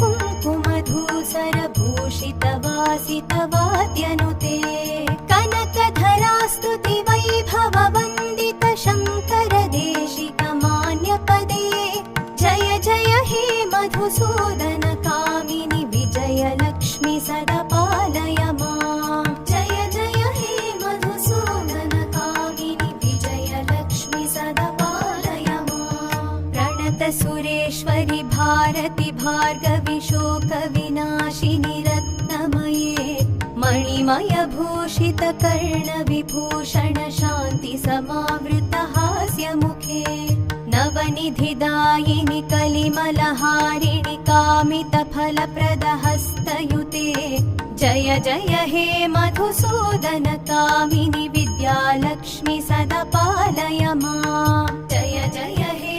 कुङ्कुमधूसरभूषितवासितवाद्यनुते कनकधरास्तुति वैभववन्दित शङ्कर देशिकमान्यपदे जय जय हे मधुसूदन कामिनि विजयलक्ष्मि सदा पालय माम् जय जय हे मधुसूदन कामिनि विजयलक्ष्मि सदा पालय माम् प्रणत सुरेश्वरि भारति भार्गवि शोकविनाशिनि रत्नमये मणिमय भूषित कर्ण विभूषण शान्ति समावृत हास्यमुखे नवनिधिदायिनि कलिमलहारिणि कामित फलप्रद हस्तयुते जय जय हे मधुसूदन कामिनि विद्यालक्ष्मि सदा पालय माम् जय जय हे